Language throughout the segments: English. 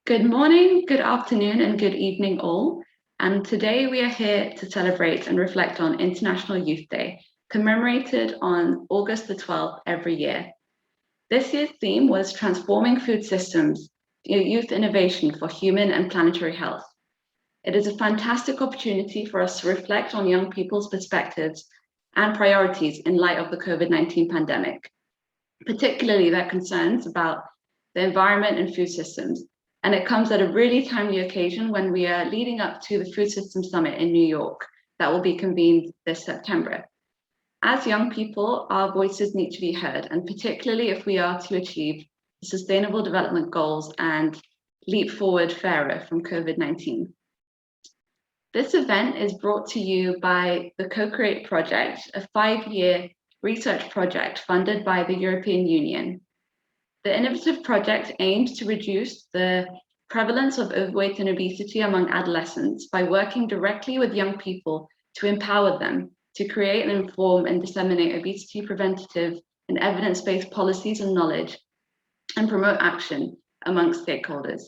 Good morning, good afternoon, and good evening all. And today we are here to celebrate and reflect on International Youth Day, commemorated on August the 12th every year. This year's theme was Transforming Food Systems, Youth Innovation for Human and Planetary Health. It is a fantastic opportunity for us to reflect on young people's perspectives and priorities in light of the COVID-19 pandemic, particularly their concerns about the environment and food systems. And it comes at a really timely occasion when we are leading up to the Food Systems Summit in New York that will be convened this September. As young people, our voices need to be heard, and particularly if we are to achieve the Sustainable Development Goals and leap forward fairer from COVID-19. This event is brought to you by the Co-Create Project, a 5-year research project funded by the European Union. The innovative project aims to reduce the prevalence of overweight and obesity among adolescents by working directly with young people to empower them to create and inform and disseminate obesity preventative and evidence-based policies and knowledge and promote action amongst stakeholders.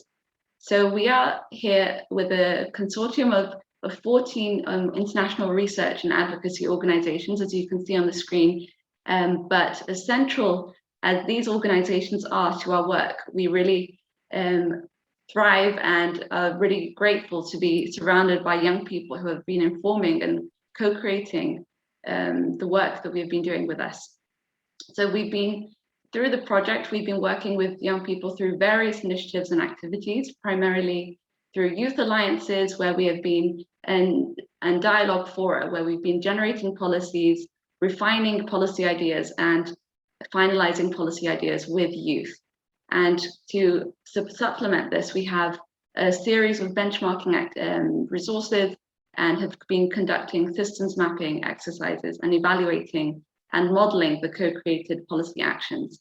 So we are here with a consortium of 14 international research and advocacy organizations, as you can see on the screen, but as central as these organizations are to our work, we really thrive and are really grateful to be surrounded by young people who have been informing and co-creating the work that we've been doing with us. So through the project, we've been working with young people through various initiatives and activities, primarily through youth alliances, where we have been, and dialogue fora, where we've been generating policies, refining policy ideas, and finalizing policy ideas with youth. And to supplement this, we have a series of benchmarking resources and have been conducting systems mapping exercises and evaluating and modeling the co-created policy actions.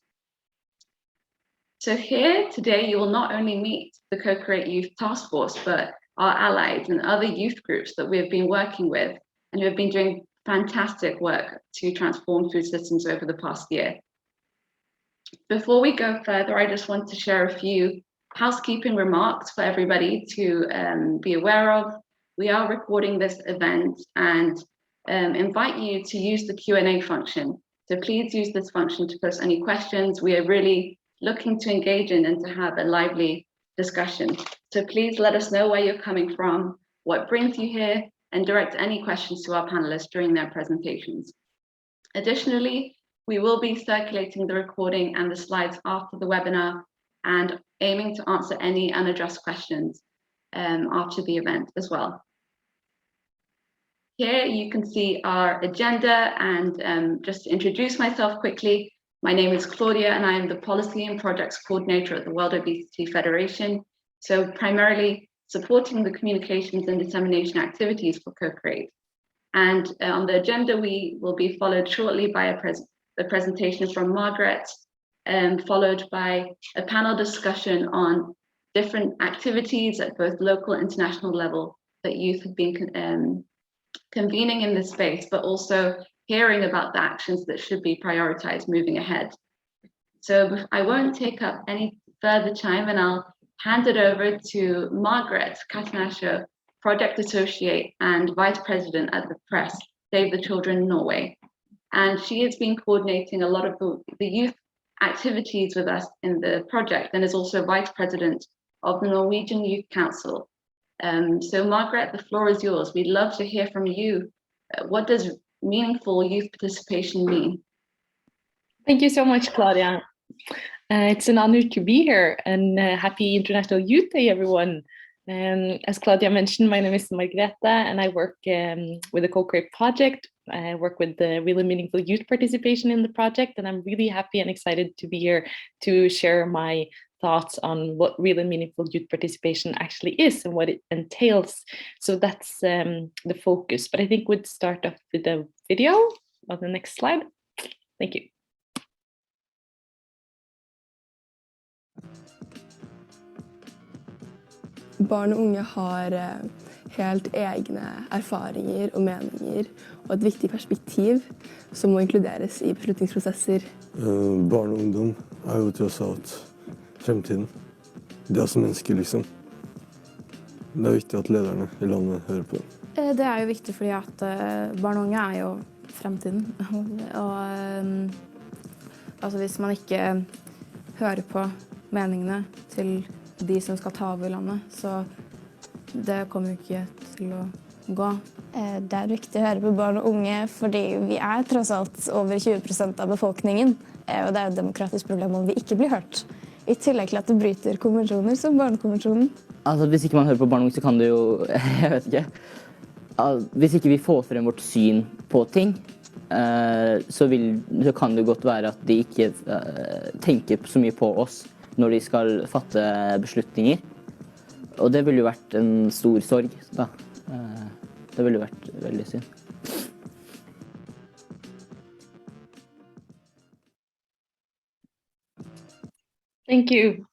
So here today, you will not only meet the Co-Create Youth Task Force, but our allies and other youth groups that we have been working with and who have been doing fantastic work to transform food systems over the past year. Before we go further, I just want to share a few housekeeping remarks for everybody to be aware of. We are recording this event and invite you to use the Q&A function. So please use this function to post any questions. We are really looking to engage in and to have a lively discussion. So please let us know where you're coming from, what brings you here, and direct any questions to our panelists during their presentations. Additionally, we will be circulating the recording and the slides after the webinar and aiming to answer any unaddressed questions after the event as well. Here you can see our agenda, and just to introduce myself quickly, my name is Claudia and I am the Policy and Projects Coordinator at the World Obesity Federation. So primarily supporting the communications and dissemination activities for Co-Create. And on the agenda, we will be followed shortly by a presentation from Margaret, followed by a panel discussion on different activities at both local and international level that youth have been convening in this space, but also hearing about the actions that should be prioritized moving ahead. So I won't take up any further time, and I'll hand it over to Margaret Catanaccio, Project Associate and Vice President at the Press, Save the Children Norway. And she has been coordinating a lot of the youth activities with us in the project, and is also Vice President of the Norwegian Youth Council. So Margaret, the floor is yours. We'd love to hear from you. What does meaningful youth participation mean? Thank you so much, Claudia. It's an honor to be here, and happy International Youth Day, everyone. As Claudia mentioned, my name is Margrethe, and I work with the Co-Create Project. I work with the really meaningful youth participation in the project, and I'm really happy and excited to be here to share my thoughts on what really meaningful youth participation actually is and what it entails. So that's the focus, but I think we'd start off with the video on the next slide. Thank you. Barn og unge har helt egne erfaringer og meninger, og et viktig perspektiv som må inkluderes i beslutningsprosesser. Barn og ungdom jo tross alt fremtiden. det som mennesker, liksom. Det er viktig at lederne i landet hører på. Det er jo viktig fordi at barn og unge er jo fremtiden. Og altså hvis man ikke hører på meningene til de som skal ta over landet, så det kommer jo ikke til å gå. Det er viktig å høre på barn og unge, fordi vi er tross alt over 20% av befolkningen, og det er et demokratisk problem om vi ikke blir hørt. I tillegg til at det bryter konvensjoner som barnekonvensjonen. Altså, hvis ikke man hører på barn og unge, så kan det jo, jeg vet ikke, hvis ikke vi får frem vårt syn på ting, så kan det godt være at de ikke tenker så mye på oss når de skal fatte beslutninger. Og det ville jo vært en stor sorg, da. Det ville vært veldig synd. Thank you.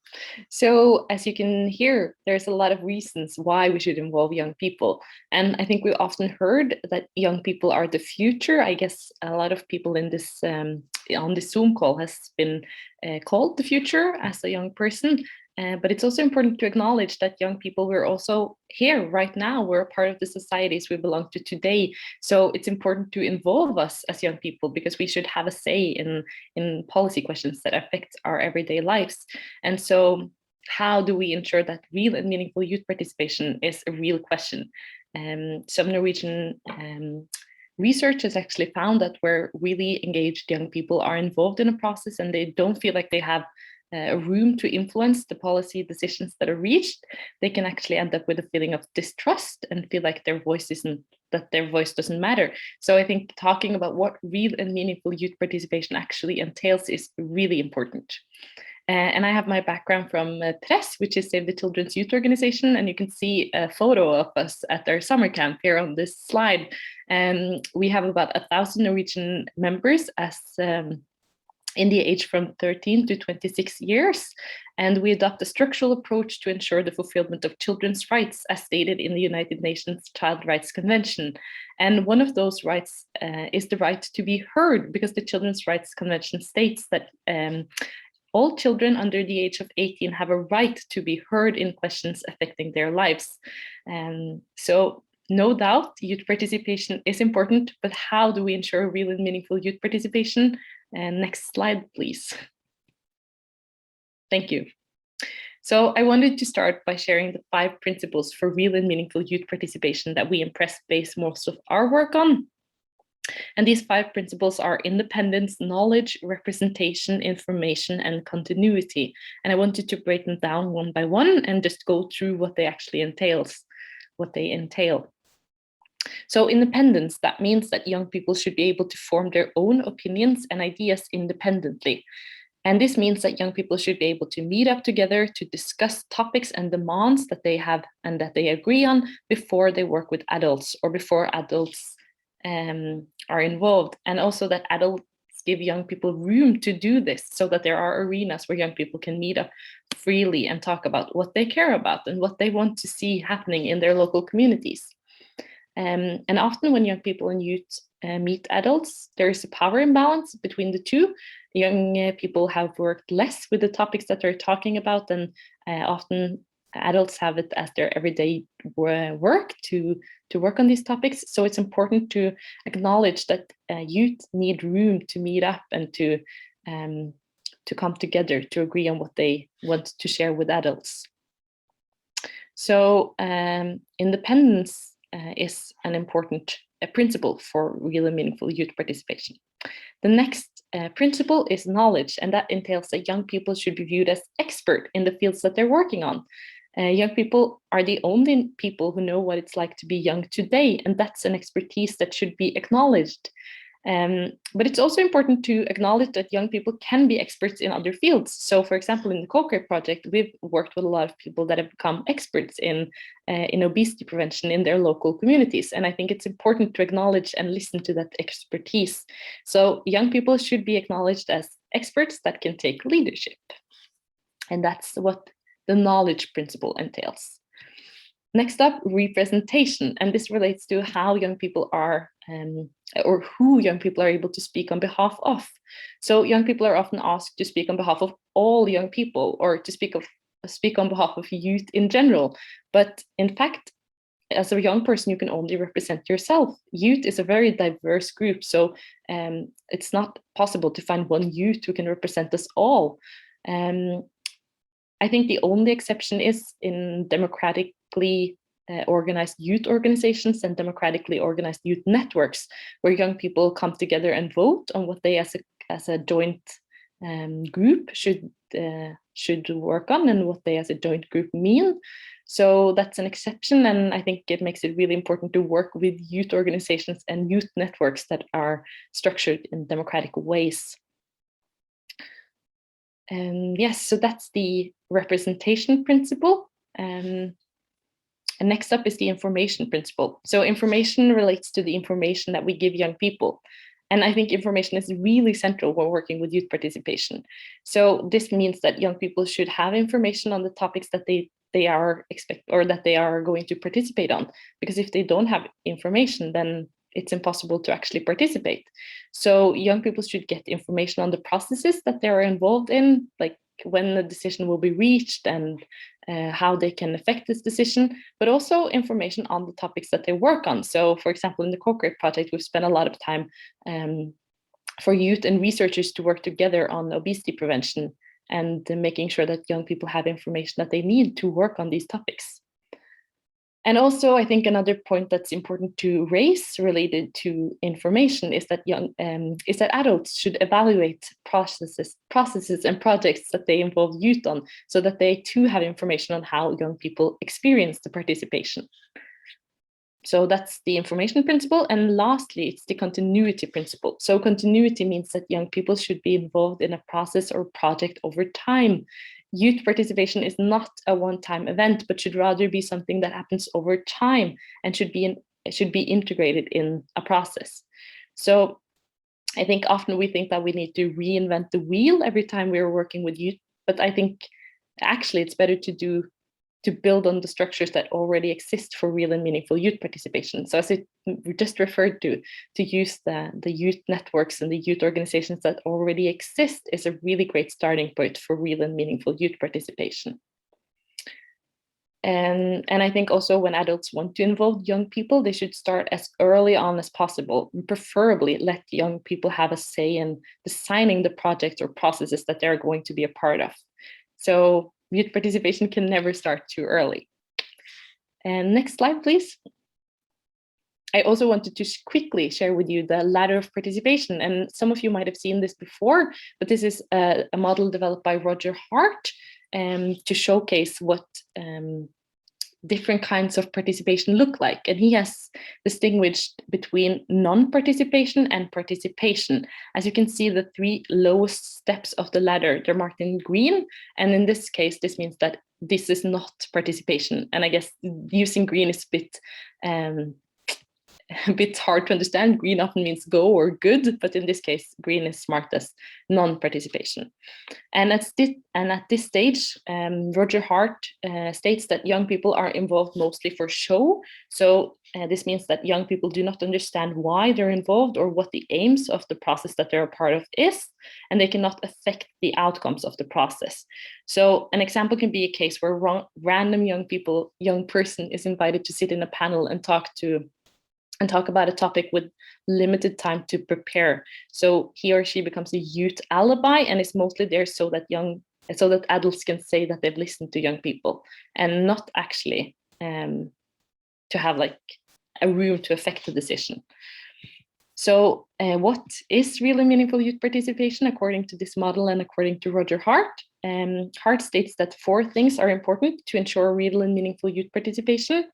So as you can hear, there's a lot of reasons why we should involve young people. And I think we often heard that young people are the future. I guess a lot of people in this on this Zoom call has been called the future as a young person. But it's also important to acknowledge that young people, we're also here right now. We're a part of the societies we belong to today. So it's important to involve us as young people because we should have a say in policy questions that affect our everyday lives. And so how do we ensure that real and meaningful youth participation is a real question? Some Norwegian research has actually found that where really engaged young people are involved in a process and they don't feel like they have a room to influence the policy decisions that are reached, they can actually end up with a feeling of distrust and feel like their voice doesn't matter. So I think talking about what real and meaningful youth participation actually entails is really important. And I have my background from Press, which is Save the Children's Youth Organization, and you can see a photo of us at our summer camp here on this slide. We have about 1,000 Norwegian members as in the age from 13 to 26 years. And we adopt a structural approach to ensure the fulfillment of children's rights as stated in the United Nations Child Rights Convention. And one of those rights is the right to be heard, because the Children's Rights Convention states that all children under the age of 18 have a right to be heard in questions affecting their lives. So no doubt, youth participation is important, but how do we ensure real and meaningful youth participation? Next slide, please. Thank you. So I wanted to start by sharing the 5 principles for real and meaningful youth participation that we in Press base most of our work on. And these 5 principles are independence, knowledge, representation, information, and continuity. And I wanted to break them down one by one and just go through what they actually entail. So independence, that means that young people should be able to form their own opinions and ideas independently. And this means that young people should be able to meet up together to discuss topics and demands that they have and that they agree on before they work with adults or before adults are involved. And also that adults give young people room to do this so that there are arenas where young people can meet up freely and talk about what they care about and what they want to see happening in their local communities. And often when young people and youth meet adults, there is a power imbalance between the two. Young people have worked less with the topics that they're talking about, and often adults have it as their everyday work to work on these topics. So it's important to acknowledge that youth need room to meet up and to come together to agree on what they want to share with adults. So independence is an important principle for real and meaningful youth participation. The next principle is knowledge, and that entails that young people should be viewed as expert in the fields that they're working on. Young people are the only people who know what it's like to be young today, and that's an expertise that should be acknowledged. But it's also important to acknowledge that young people can be experts in other fields. So, for example, in the Co-Care project, we've worked with a lot of people that have become experts in obesity prevention in their local communities. And I think it's important to acknowledge and listen to that expertise. So young people should be acknowledged as experts that can take leadership. And that's what the knowledge principle entails. Next up, representation, and this relates to how young people are or who young people are able to speak on behalf of. So young people are often asked to speak on behalf of all young people or to speak speak on behalf of youth in general, but in fact, as a young person, you can only represent yourself. Youth is a very diverse group, so it's not possible to find one youth who can represent us all. I think the only exception is in democratically organized youth organizations and democratically organized youth networks, where young people come together and vote on what they as a joint group should work on and what they as a joint group mean. So that's an exception, and I think it makes it really important to work with youth organizations and youth networks that are structured in democratic ways. Yes, so that's the representation principle. And next up is the information principle. So information relates to the information that we give young people. And I think information is really central when working with youth participation. So this means that young people should have information on the topics that they are going to participate on. Because if they don't have information, then it's impossible to actually participate. So young people should get information on the processes that they are involved in, like when the decision will be reached and how they can affect this decision, but also information on the topics that they work on. So for example, in the Co-Create project, we've spent a lot of time for youth and researchers to work together on obesity prevention and making sure that young people have information that they need to work on these topics. And also, I think another point that's important to raise related to information is that adults should evaluate processes and projects that they involve youth on, so that they too have information on how young people experience the participation. So that's the information principle. And lastly, it's the continuity principle. So continuity means that young people should be involved in a process or project over time. Youth participation is not a one-time event, but should rather be something that happens over time and should be integrated in a process. So I think often we think that we need to reinvent the wheel every time we're working with youth, but I think actually it's better to build on the structures that already exist for real and meaningful youth participation. So as we just referred to use the youth networks and the youth organizations that already exist is a really great starting point for real and meaningful youth participation. And I think also when adults want to involve young people, they should start as early on as possible, and preferably let young people have a say in designing the projects or processes that they're going to be a part of. So youth participation can never start too early. And next slide, please. I also wanted to quickly share with you the ladder of participation. And some of you might have seen this before, but this is a model developed by Roger Hart to showcase what different kinds of participation look like. And he has distinguished between non-participation and participation. As you can see, the three lowest steps of the ladder, they're marked in green. And in this case, this means that this is not participation. And I guess using green is a bit hard to understand. Green often means go or good, but in this case, green is marked as non-participation. And at this stage, Roger Hart states that young people are involved mostly for show. So this means that young people do not understand why they're involved or what the aims of the process that they're a part of is, and they cannot affect the outcomes of the process. So an example can be a case where random young person is invited to sit in a panel and talk about a topic with limited time to prepare. So he or she becomes a youth alibi and is mostly there so that adults can say that they've listened to young people, and not actually to have like a room to affect the decision. So what is really meaningful youth participation according to this model and according to Roger Hart? Hart states that 4 things are important to ensure real and meaningful youth participation.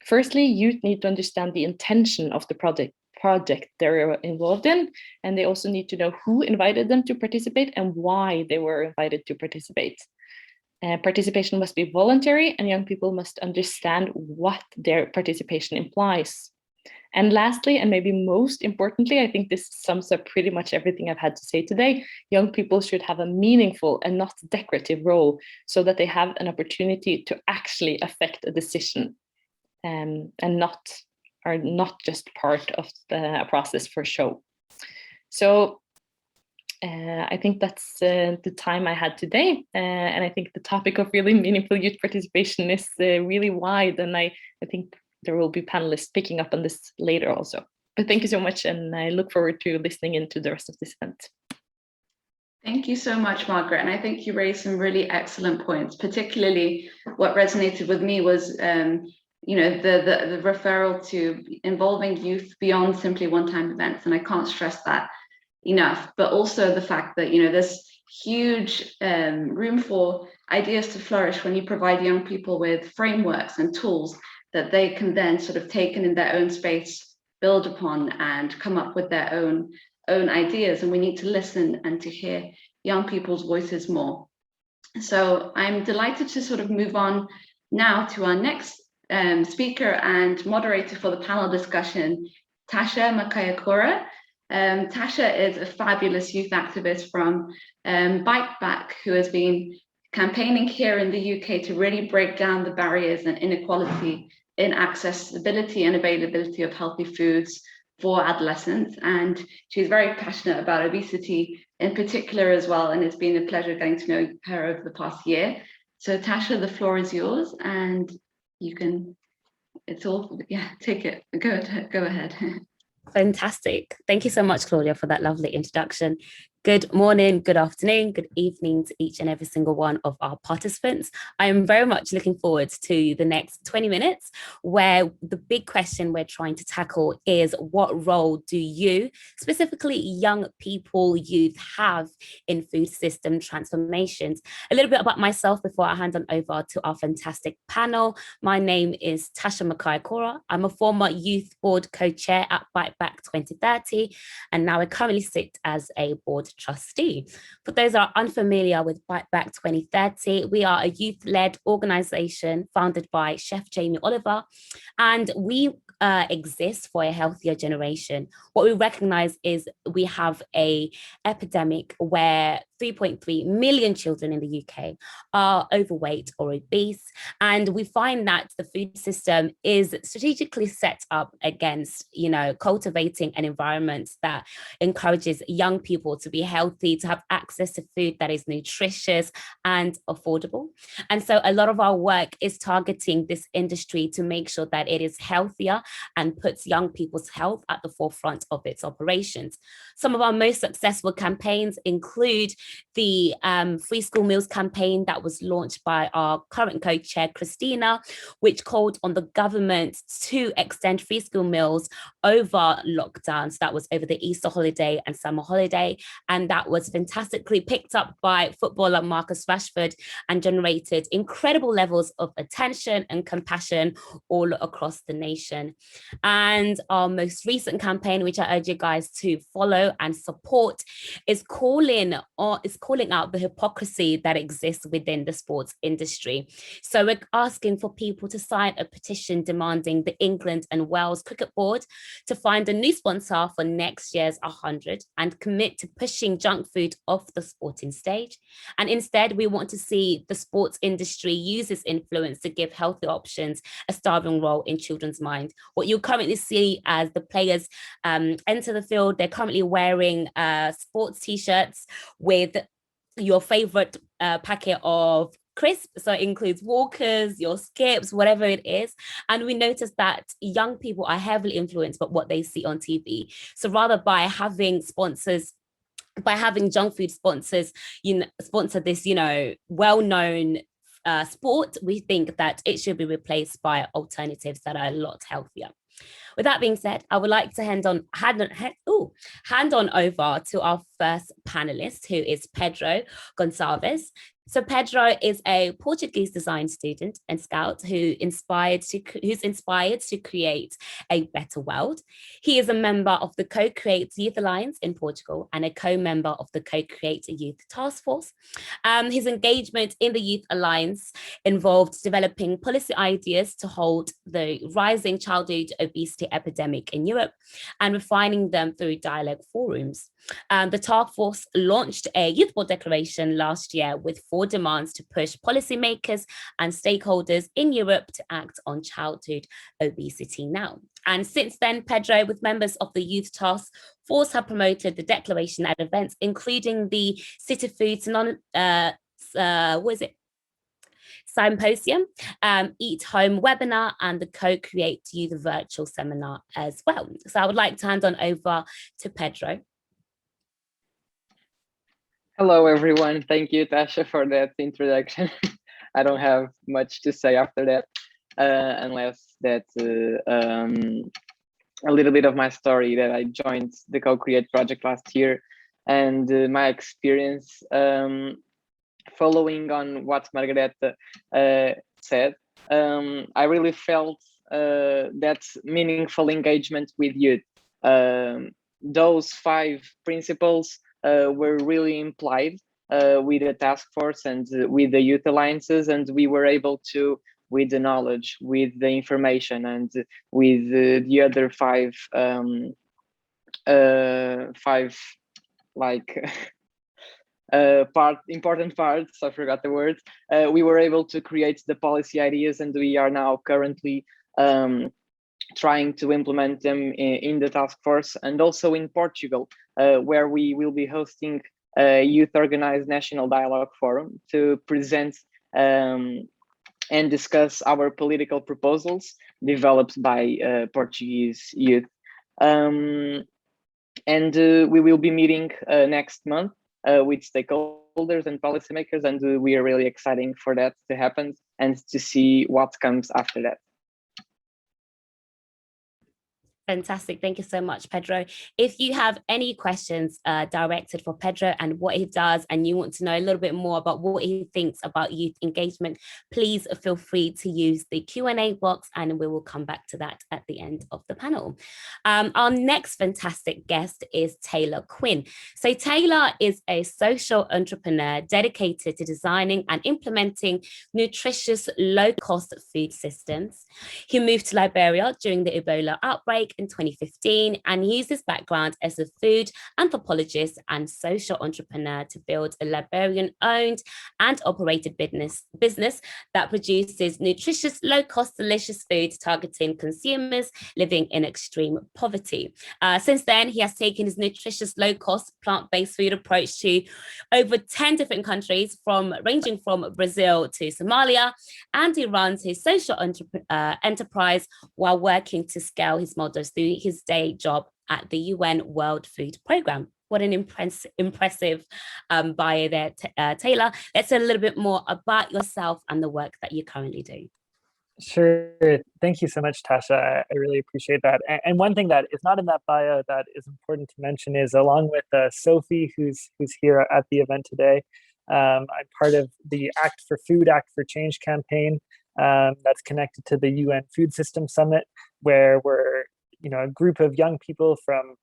Firstly, youth need to understand the intention of the project they're involved in, and they also need to know who invited them to participate and why they were invited to participate. Participation must be voluntary, and young people must understand what their participation implies. And lastly, and maybe most importantly, I think this sums up pretty much everything I've had to say today, young people should have a meaningful and not decorative role so that they have an opportunity to actually affect a decision. And are not just part of the process for show. So I think that's the time I had today. And I think the topic of really meaningful youth participation is really wide. And I think there will be panelists picking up on this later also. But thank you so much. And I look forward to listening into the rest of this event. Thank you so much, Margaret. And I think you raised some really excellent points. Particularly what resonated with me was the referral to involving youth beyond simply one-time events. And I can't stress that enough, but also the fact that there's huge room for ideas to flourish when you provide young people with frameworks and tools that they can then sort of take in their own space, build upon, and come up with their own ideas. And we need to listen and to hear young people's voices more. So I'm delighted to sort of move on now to our next speaker and moderator for the panel discussion, Tasha Makayakura. Tasha is a fabulous youth activist from Bike Back, who has been campaigning here in the UK to really break down the barriers and inequality in accessibility and availability of healthy foods for adolescents. And she's very passionate about obesity in particular as well, and it's been a pleasure getting to know her over the past year. So Tasha, the floor is yours, and you can, take it, go ahead. Fantastic. Thank you so much, Claudia, for that lovely introduction. Good morning, good afternoon, good evening to each and every single one of our participants. I am very much looking forward to the next 20 minutes, where the big question we're trying to tackle is, what role do you, specifically young people, youth, have in food system transformations? A little bit about myself before I hand on over to our fantastic panel. My name is Tasha Makayakura. I'm a former youth board co-chair at Bite Back 2030, and now I currently sit as a board trustee. For those that are unfamiliar with Bite Back 2030, we are a youth-led organisation founded by Chef Jamie Oliver, and we exist for a healthier generation. What we recognise is we have an epidemic where 3.3 million children in the UK are overweight or obese, and we find that the food system is strategically set up against, cultivating an environment that encourages young people to be healthy, to have access to food that is nutritious and affordable. And so a lot of our work is targeting this industry to make sure that it is healthier and puts young people's health at the forefront of its operations. Some of our most successful campaigns include the Free School Meals campaign that was launched by our current co-chair, Christina, which called on the government to extend free school meals over lockdowns. That was over the Easter holiday and summer holiday. And that was fantastically picked up by footballer Marcus Rashford and generated incredible levels of attention and compassion all across the nation. And our most recent campaign, which I urge you guys to follow and support, is calling out the hypocrisy that exists within the sports industry. So we're asking for people to sign a petition demanding the England and Wales Cricket Board to find a new sponsor for next year's 100 and commit to pushing junk food off the sporting stage. And instead, we want to see the sports industry use its influence to give healthy options a starving role in children's mind. What you currently see as the players enter the field, they're currently wearing sports t-shirts with your favorite packet of crisps, so it includes Walkers, your Skips, whatever it is. And we noticed that young people are heavily influenced by what they see on TV. So rather by having junk food sponsors, sponsor this, well-known sport, we think that it should be replaced by alternatives that are a lot healthier. With that being said, I would like to hand on over to our first panelist, who is Pedro Gonçalves. So Pedro is a Portuguese design student and scout who's inspired to create a better world. He is a member of the Co-Create Youth Alliance in Portugal and a co-member of the Co-Create Youth Task Force. His engagement in the Youth Alliance involved developing policy ideas to halt the rising childhood obesity epidemic in Europe and refining them through dialogue forums. The task force launched a Youth Board declaration last year with 4 demands to push policymakers and stakeholders in Europe to act on childhood obesity now. And since then, Pedro, with members of the Youth Task Force, have promoted the declaration at events, including the City Foods Symposium, Eat Home webinar, and the Co-Create Youth virtual seminar as well. So I would like to hand on over to Pedro. Hello, everyone. Thank you, Tasha, for that introduction. I don't have much to say after that, unless that a little bit of my story, that I joined the Co-Create project last year, and my experience following on what Margareta said. I really felt that meaningful engagement with youth. Those 5 principles were really implied with the task force and with the youth alliances, and we were able to, with the knowledge, with the information, and with the other 5 important parts, I forgot the word, we were able to create the policy ideas, and we are now currently trying to implement them in the task force, and also in Portugal, where we will be hosting a youth organized national dialogue forum to present and discuss our political proposals developed by Portuguese youth. And we will be meeting next month with stakeholders and policymakers, and we are really excited for that to happen and to see what comes after that. Fantastic. Thank you so much, Pedro. If you have any questions directed for Pedro and what he does, and you want to know a little bit more about what he thinks about youth engagement, please feel free to use the Q&A box, and we will come back to that at the end of the panel. Our next fantastic guest is Taylor Quinn. So Taylor is a social entrepreneur dedicated to designing and implementing nutritious, low-cost food systems. He moved to Liberia during the Ebola outbreak in 2015 and used his background as a food anthropologist and social entrepreneur to build a Liberian-owned and operated business that produces nutritious, low-cost, delicious food targeting consumers living in extreme poverty. Since then, he has taken his nutritious, low-cost, plant-based food approach to over 10 different countries, ranging from Brazil to Somalia, and he runs his social enterprise while working to scale his models through his day job at the UN World Food Programme. What an impressive bio there, Taylor. Let's say a little bit more about yourself and the work that you currently do. Sure. Thank you so much, Tasha. I really appreciate that. And one thing that is not in that bio that is important to mention is, along with Sophie, who's here at the event today, I'm part of the Act for Food, Act for Change campaign that's connected to the UN Food System Summit, where we're a group of young people from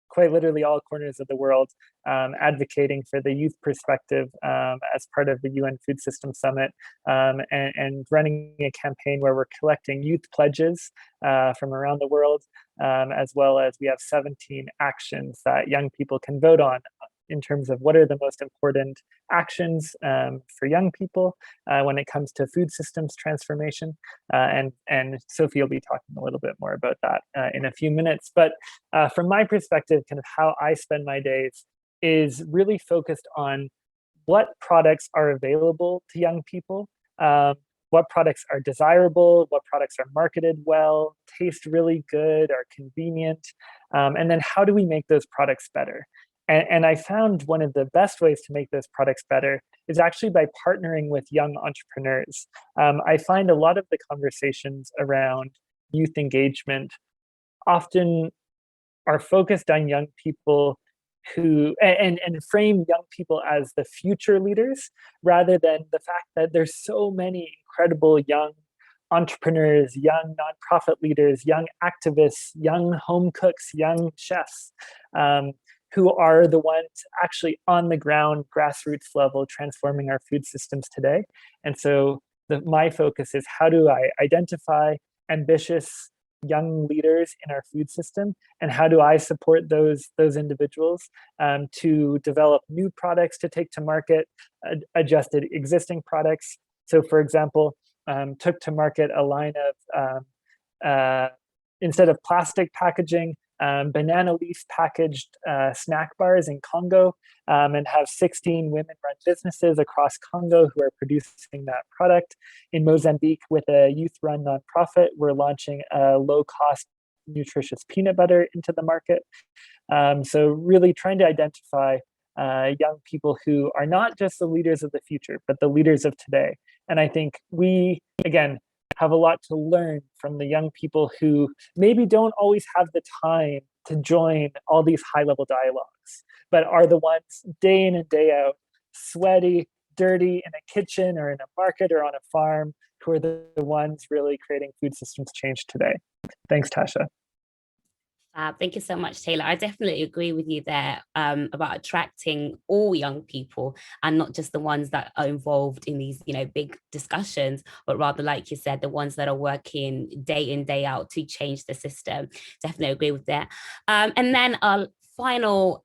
quite literally all corners of the world advocating for the youth perspective as part of the UN Food System Summit, and running a campaign where we're collecting youth pledges from around the world, as well as we have 17 actions that young people can vote on in terms of what are the most important actions for young people when it comes to food systems transformation. And Sophie will be talking a little bit more about that in a few minutes. But from my perspective, kind of how I spend my days is really focused on what products are available to young people, what products are desirable, what products are marketed well, taste really good, are convenient, and then how do we make those products better? And I found one of the best ways to make those products better is actually by partnering with young entrepreneurs. I find a lot of the conversations around youth engagement often are focused on young people who, and frame young people as the future leaders, rather than the fact that there's so many incredible young entrepreneurs, young nonprofit leaders, young activists, young home cooks, young chefs, who are the ones actually on the ground, grassroots level, transforming our food systems today. And so my focus is, how do I identify ambitious young leaders in our food system, and how do I support those individuals to develop new products to take to market, adjusted existing products. So, for example, took to market a line of instead of plastic packaging, banana leaf packaged snack bars in Congo, and have 16 women-run businesses across Congo who are producing that product. In Mozambique, with a youth-run nonprofit, we're launching a low-cost, nutritious peanut butter into the market. So really trying to identify young people who are not just the leaders of the future, but the leaders of today. And I think we, again, have a lot to learn from the young people who maybe don't always have the time to join all these high-level dialogues, but are the ones day in and day out, sweaty, dirty in a kitchen or in a market or on a farm, who are the ones really creating food systems change today. Thanks, Tasha. Thank you so much, Taylor. I definitely agree with you there about attracting all young people and not just the ones that are involved in these, big discussions, but rather, like you said, the ones that are working day in, day out to change the system. Definitely agree with that. And then our final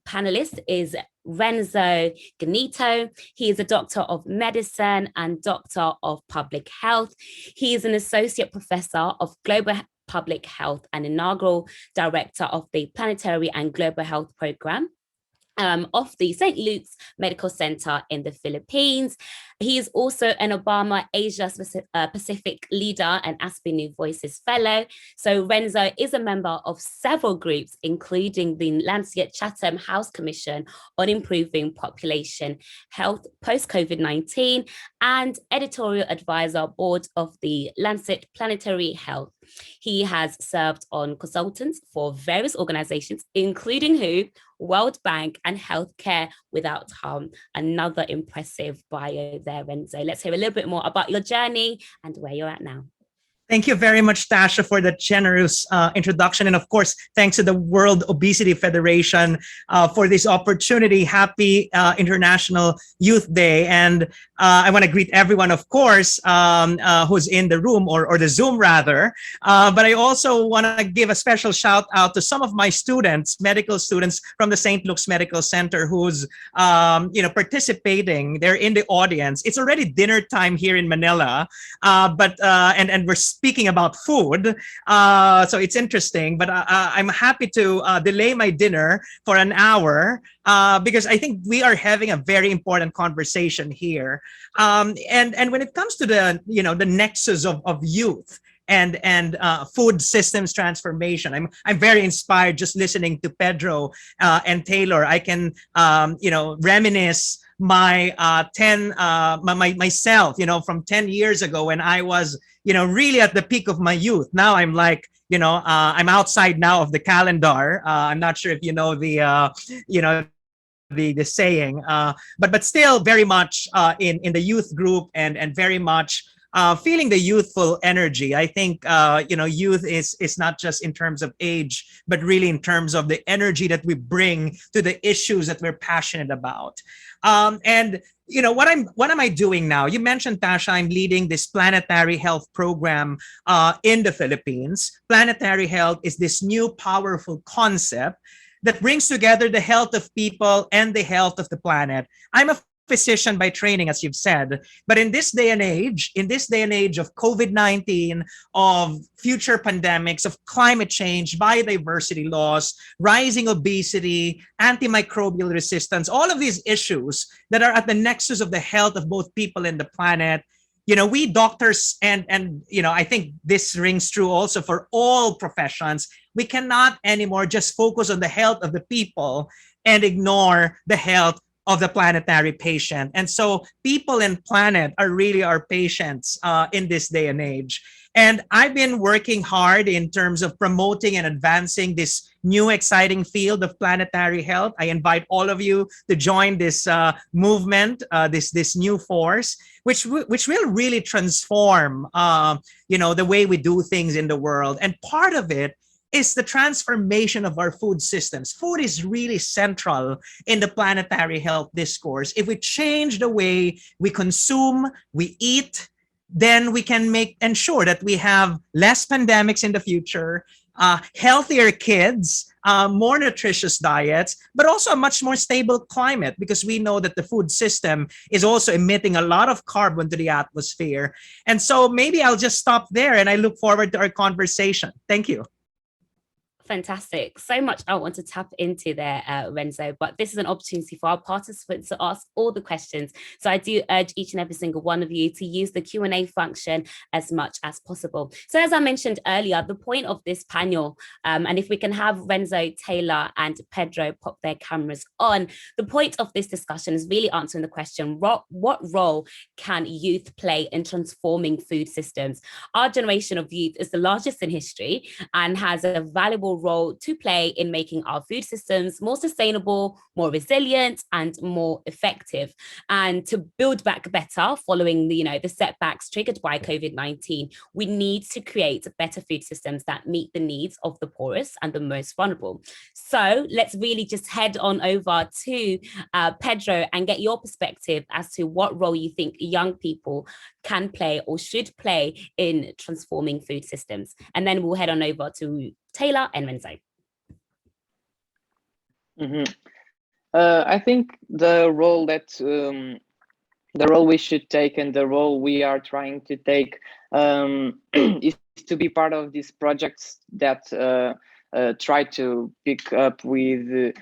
panelist is Renzo Ganito. He is a doctor of medicine and doctor of public health. He is an associate professor of global public health and inaugural director of the Planetary and Global Health Program of the St. Luke's Medical Center in the Philippines. He is also an Obama Asia Pacific leader and Aspen New Voices Fellow. So Renzo is a member of several groups, including the Lancet Chatham House Commission on Improving Population Health Post-COVID-19 and editorial advisor board of the Lancet Planetary Health. He has served on consultants for various organizations, including WHO, World Bank, and Healthcare Without Harm. Another impressive bio there, Renzo. Let's hear a little bit more about your journey and where you're at now. Thank you very much, Tasha, for the generous introduction. And of course, thanks to the World Obesity Federation for this opportunity. Happy International Youth Day. And I want to greet everyone, of course, who's in the room or the Zoom rather. But I also want to give a special shout out to some of my students, medical students from the St. Luke's Medical Center who's participating. They're in the audience. It's already dinner time here in Manila, and we're speaking about food, so it's interesting, but I'm happy to delay my dinner for an hour because I think we are having a very important conversation here. And when it comes to the nexus of youth and food systems transformation, I'm very inspired just listening to Pedro and Taylor. I can reminisce my myself from 10 years ago when I was really at the peak of my youth. Now I'm like I'm outside now of the calendar. I'm not sure if you know the saying, but still very much in the youth group and very much feeling the youthful energy. I think youth is not just in terms of age, but really in terms of the energy that we bring to the issues that we're passionate about. And what am I doing now? You mentioned, Tasha, I'm leading this Planetary Health program in the Philippines. Planetary health is this new powerful concept that brings together the health of people and the health of the planet. I'm a physician by training, as you've said, but in this day and age of COVID-19, of future pandemics, of climate change, biodiversity loss, rising obesity, antimicrobial resistance, all of these issues that are at the nexus of the health of both people and the planet, we doctors and I think this rings true also for all professions, we cannot anymore just focus on the health of the people and ignore the health of the planetary patient. And so people and planet are really our patients in this day and age. And I've been working hard in terms of promoting and advancing this new exciting field of planetary health. I invite all of you to join this movement, this new force, which will really transform the way we do things in the world. And part of it is the transformation of our food systems. Food is really central in the planetary health discourse. If we change the way we consume, we eat, then we can ensure that we have less pandemics in the future, healthier kids, more nutritious diets, but also a much more stable climate, because we know that the food system is also emitting a lot of carbon to the atmosphere. And so maybe I'll just stop there, and I look forward to our conversation. Thank you. Fantastic. So much I want to tap into there, Renzo, but this is an opportunity for our participants to ask all the questions. So I do urge each and every single one of you to use the Q&A function as much as possible. So as I mentioned earlier, the point of this panel, and if we can have Renzo, Taylor and Pedro pop their cameras on, the point of this discussion is really answering the question, what role can youth play in transforming food systems? Our generation of youth is the largest in history and has a valuable role to play in making our food systems more sustainable, more resilient, and more effective. And to build back better following the setbacks triggered by COVID-19, we need to create better food systems that meet the needs of the poorest and the most vulnerable. So let's really just head on over to Pedro and get your perspective as to what role you think young people can play or should play in transforming food systems. And then we'll head on over to Taylor and Renzo. I think the role we should take and the role we are trying to take is to be part of these projects that try to pick up with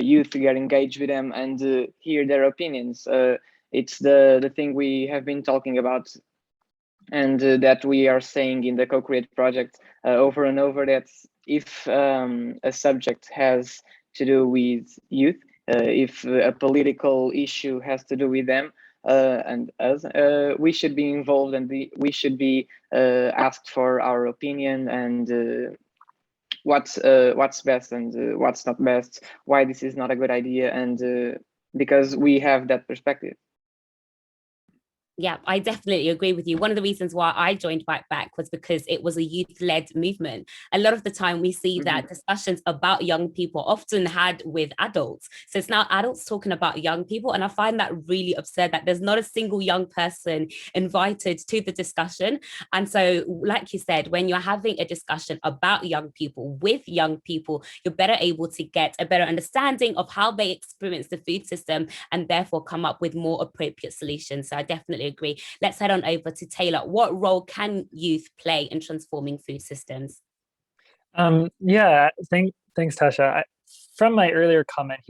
youth, get engaged with them and hear their opinions. It's the thing we have been talking about, and that we are saying in the Co-Create project over and over, that if a subject has to do with youth, if a political issue has to do with them and us, we should be involved, and we should be asked for our opinion and what's best and what's not best, why this is not a good idea, and because we have that perspective. Yeah, I definitely agree with you. One of the reasons why I joined Fight Back was because it was a youth-led movement. A lot of the time we see that discussions about young people often had with adults. So it's now adults talking about young people. And I find that really absurd that there's not a single young person invited to the discussion. And so, like you said, when you're having a discussion about young people with young people, you're better able to get a better understanding of how they experience the food system and therefore come up with more appropriate solutions. So I definitely agree. Let's head on over to Taylor. What role can youth play in transforming food systems? Yeah, thanks, Tasha. From my earlier comment,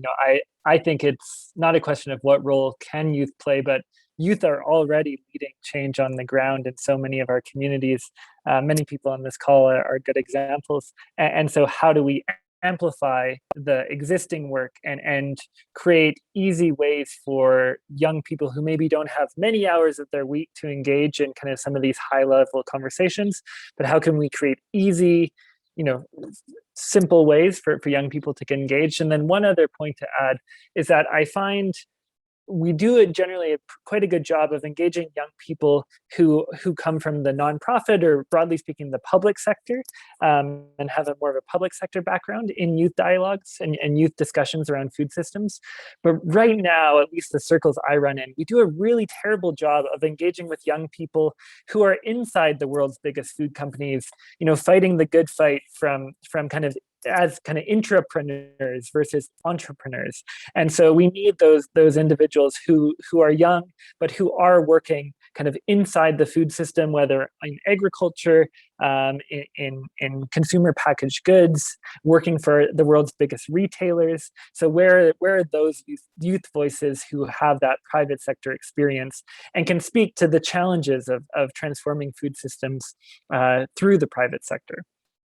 I think it's not a question of what role can youth play, but youth are already leading change on the ground in so many of our communities. Many people on this call are good examples. And so how do we amplify the existing work and create easy ways for young people who maybe don't have many hours of their week to engage in kind of some of these high-level conversations, but how can we create easy, simple ways for young people to get engaged? And then one other point to add is that I find we do generally quite a good job of engaging young people who come from the nonprofit or, broadly speaking, the public sector, and have a more of a public sector background in youth dialogues and youth discussions around food systems. But right now, at least the circles I run in, we do a really terrible job of engaging with young people who are inside the world's biggest food companies, fighting the good fight from kind of intrapreneurs versus entrepreneurs. And so we need those individuals who are young, but who are working kind of inside the food system, whether in agriculture, in consumer packaged goods, working for the world's biggest retailers. So where are those youth voices who have that private sector experience and can speak to the challenges of transforming food systems through the private sector?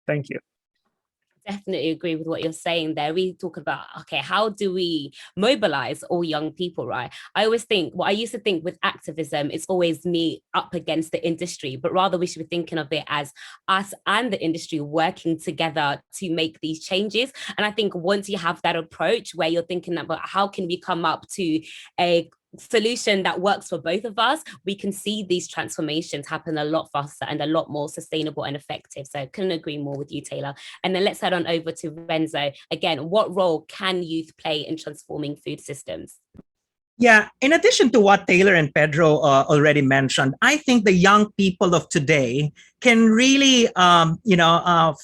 Thank you. Definitely agree with what you're saying there. We talk about, okay, how do we mobilize all young people, right? I used to think with activism, it's always me up against the industry, but rather we should be thinking of it as us and the industry working together to make these changes. And I think once you have that approach where you're thinking about how can we come up to a solution that works for both of us, we can see these transformations happen a lot faster and a lot more sustainable and effective. So I couldn't agree more with you, Taylor. And then let's head on over to Renzo. Again, what role can youth play in transforming food systems? Yeah, in addition to what Taylor and Pedro already mentioned, I think the young people of today can really,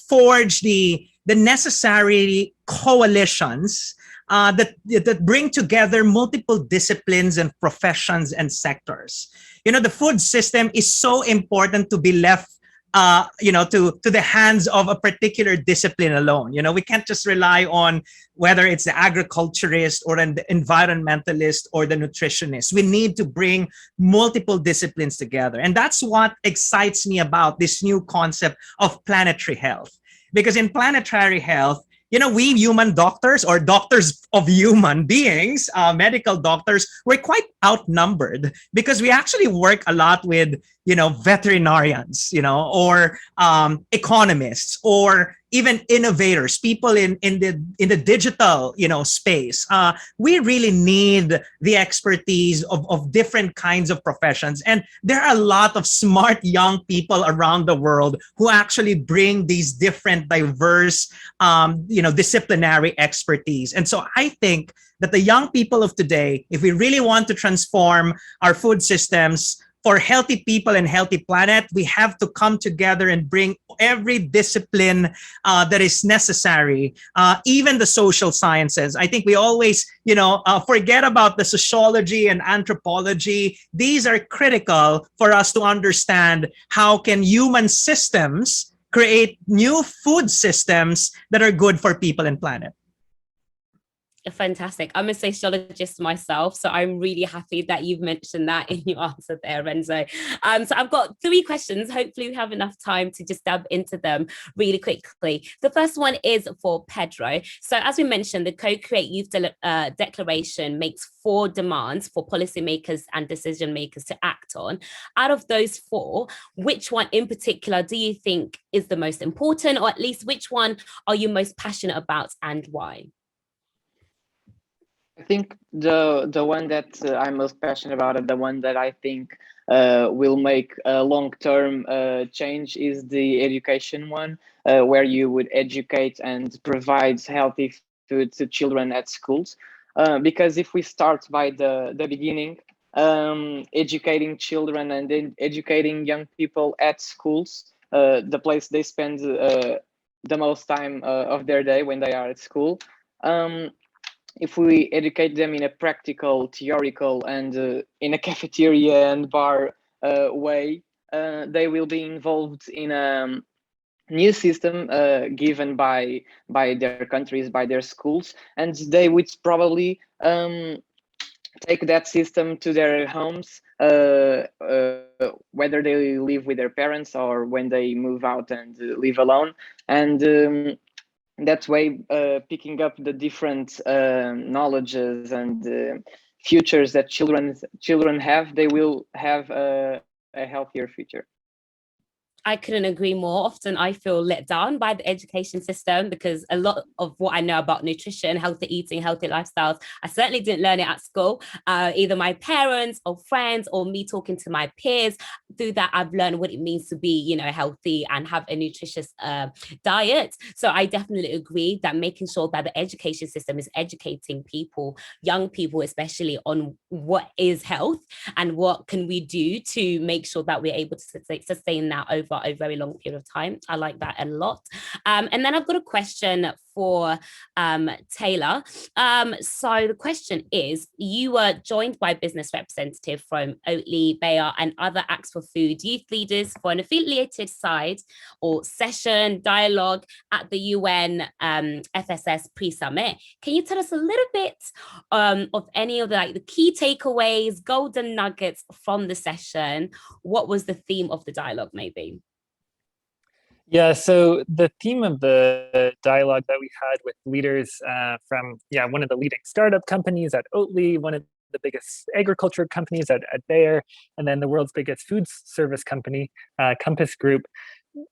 forge the necessary coalitions that bring together multiple disciplines and professions and sectors. The food system is so important to be left to the hands of a particular discipline alone. We can't just rely on whether it's the agriculturist or the environmentalist or the nutritionist. We need to bring multiple disciplines together. And that's what excites me about this new concept of planetary health. Because in planetary health, we human doctors or doctors of human beings, medical doctors, we're quite outnumbered because we actually work a lot with, veterinarians, or economists, or even innovators, people in the digital, space. We really need the expertise of different kinds of professions. And there are a lot of smart young people around the world who actually bring these different, diverse, disciplinary expertise. And so I think that the young people of today, if we really want to transform our food systems for healthy people and healthy planet, we have to come together and bring every discipline that is necessary, even the social sciences. I think we always, forget about the sociology and anthropology. These are critical for us to understand how can human systems create new food systems that are good for people and planet. Fantastic. I'm a sociologist myself, so I'm really happy that you've mentioned that in your answer there, Renzo. So I've got 3 questions. Hopefully we have enough time to just dab into them really quickly. The first one is for Pedro. So as we mentioned, the Co-Create Youth Declaration makes 4 demands for policymakers and decision makers to act on. Out of those 4, which one in particular do you think is the most important, or at least which one are you most passionate about and why? I think the one that I'm most passionate about and the one that I think will make a long-term change is the education one, where you would educate and provide healthy food to children at schools. Because if we start by the beginning, educating children and then educating young people at schools, the place they spend the most time of their day when they are at school, if we educate them in a practical, theoretical, and in a cafeteria and bar way, they will be involved in a new system given by their countries, by their schools, and they would probably take that system to their homes, whether they live with their parents or when they move out and live alone. And that way, picking up the different knowledges and futures that children have, they will have a healthier future. I couldn't agree more. Often I feel let down by the education system because a lot of what I know about nutrition, healthy eating, healthy lifestyles, I certainly didn't learn it at school. Either my parents or friends or me talking to my peers. Through that, I've learned what it means to be, healthy and have a nutritious diet. So I definitely agree that making sure that the education system is educating people, young people especially, on what is health and what can we do to make sure that we're able to sustain that over a very long period of time. I like that a lot. And then I've got a question for Taylor. So the question is, you were joined by business representative from Oatly, Bayer, and other Acts for Food youth leaders for an affiliated side or session dialogue at the UN FSS pre-summit. Can you tell us a little bit of any of the key takeaways, golden nuggets from the session? What was the theme of the dialogue, maybe? Yeah, so the theme of the dialogue that we had with leaders from one of the leading startup companies at Oatly, one of the biggest agriculture companies at Bayer, and then the world's biggest food service company, Compass Group,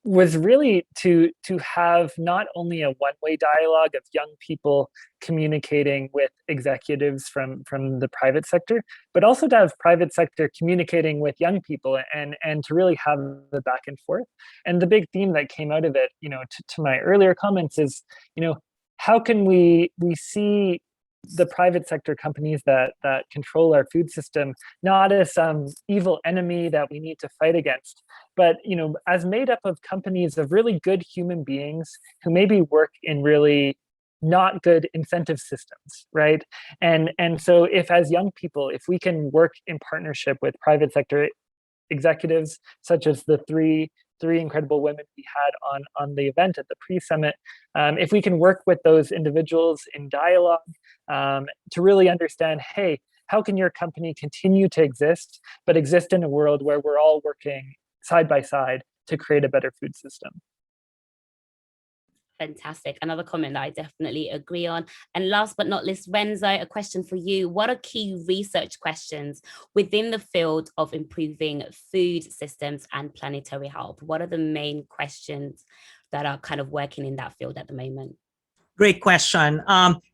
was really to have not only a one-way dialogue of young people communicating with executives from the private sector, but also to have private sector communicating with young people and to really have the back and forth. And the big theme that came out of it, to my earlier comments is, how can we see the private sector companies that control our food system not as some evil enemy that we need to fight against, but as made up of companies of really good human beings who maybe work in really not good incentive systems, right? And so if as young people, if we can work in partnership with private sector executives, such as the three incredible women we had on the event at the pre-summit, if we can work with those individuals in dialogue to really understand, hey, how can your company continue to exist, but exist in a world where we're all working side by side to create a better food system? Fantastic. Another comment that I definitely agree on. And last but not least, Renzo, a question for you. What are key research questions within the field of improving food systems and planetary health? What are the main questions that are kind of working in that field at the moment? Great question.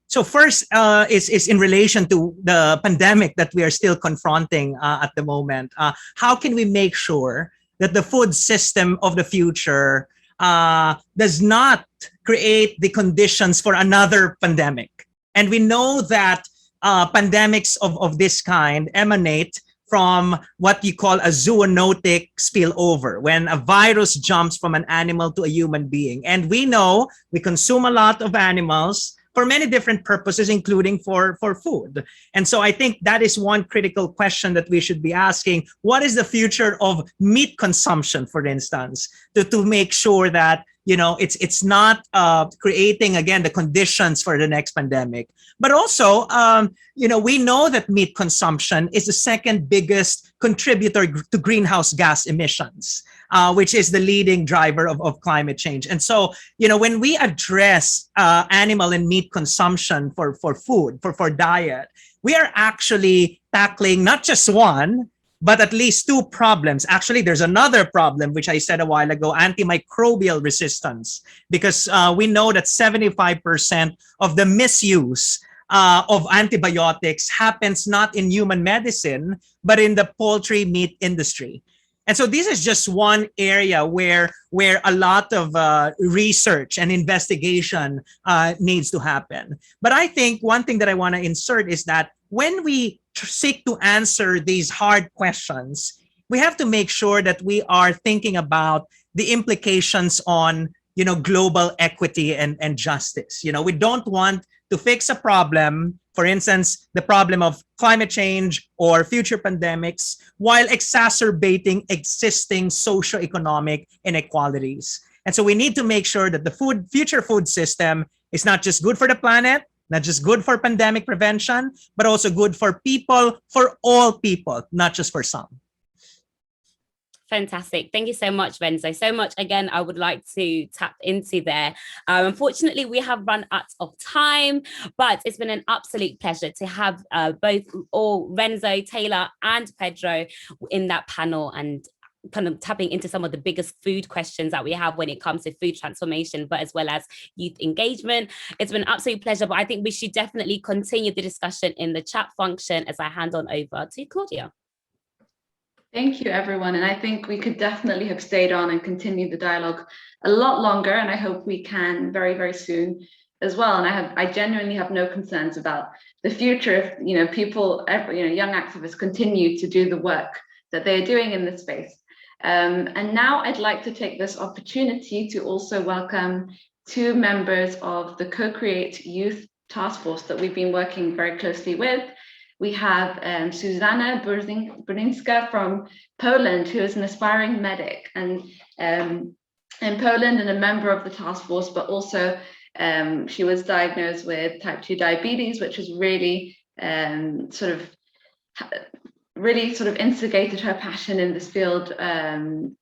So first is in relation to the pandemic that we are still confronting at the moment. How can we make sure that the food system of the future does not create the conditions for another pandemic? And we know that pandemics of this kind emanate from what you call a zoonotic spillover, when a virus jumps from an animal to a human being. And we know we consume a lot of animals for many different purposes, including for food. And so I think that is one critical question that we should be asking. What is the future of meat consumption, for instance, to make sure that it's not creating, again, the conditions for the next pandemic? But also, we know that meat consumption is the second biggest contributor to greenhouse gas emissions, which is the leading driver of climate change. And so, when we address animal and meat consumption for food, for diet, we are actually tackling not just one, but at least two problems. Actually, there's another problem, which I said a while ago, antimicrobial resistance, because we know that 75% of the misuse of antibiotics happens not in human medicine, but in the poultry meat industry. And so this is just one area where a lot of research and investigation needs to happen. But I think one thing that I want to insert is that when we seek to answer these hard questions, we have to make sure that we are thinking about the implications on, global equity and justice. We don't want to fix a problem, for instance, the problem of climate change or future pandemics, while exacerbating existing socioeconomic inequalities. And so we need to make sure that the future food system is not just good for the planet, not just good for pandemic prevention, but also good for people, for all people, not just for some. Fantastic. Thank you so much, Renzo. So much, again, I would like to tap into there. Unfortunately, we have run out of time, but it's been an absolute pleasure to have all Renzo, Taylor, and Pedro in that panel, and kind of tapping into some of the biggest food questions that we have when it comes to food transformation, but as well as youth engagement. It's been an absolute pleasure, but I think we should definitely continue the discussion in the chat function as I hand on over to Claudia. Thank you, everyone. And I think we could definitely have stayed on and continued the dialogue a lot longer. And I hope we can very, very soon as well. And I genuinely have no concerns about the future if, people, young activists continue to do the work that they're doing in this space. And now I'd like to take this opportunity to also welcome two members of the Co-Create Youth Task Force that we've been working very closely with. We have Zuzanna Brudzinska from Poland, who is an aspiring medic and in Poland and a member of the task force, but also she was diagnosed with type 2 diabetes, which has really sort of instigated her passion in this field and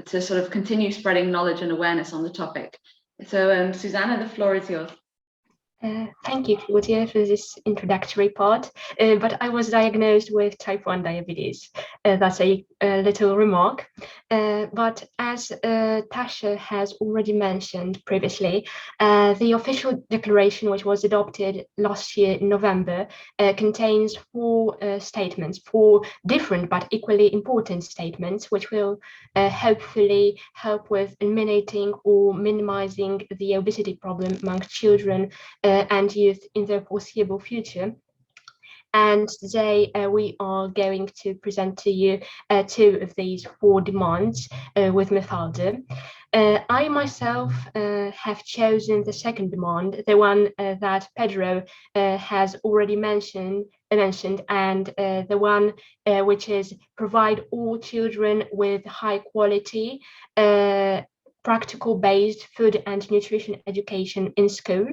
to sort of continue spreading knowledge and awareness on the topic. So Zuzanna, the floor is yours. Thank you, Claudia, for this introductory part. But I was diagnosed with type 1 diabetes. That's a little remark. But as Tasha has already mentioned previously, the official declaration, which was adopted last year in November, contains four statements, four different but equally important statements, which will hopefully help with eliminating or minimizing the obesity problem among children and youth in the foreseeable future. And today we are going to present to you 2 of these 4 demands with Mafalda. I myself have chosen the second demand, the one that Pedro has already mentioned, and the one which is provide all children with high quality practical-based food and nutrition education in school,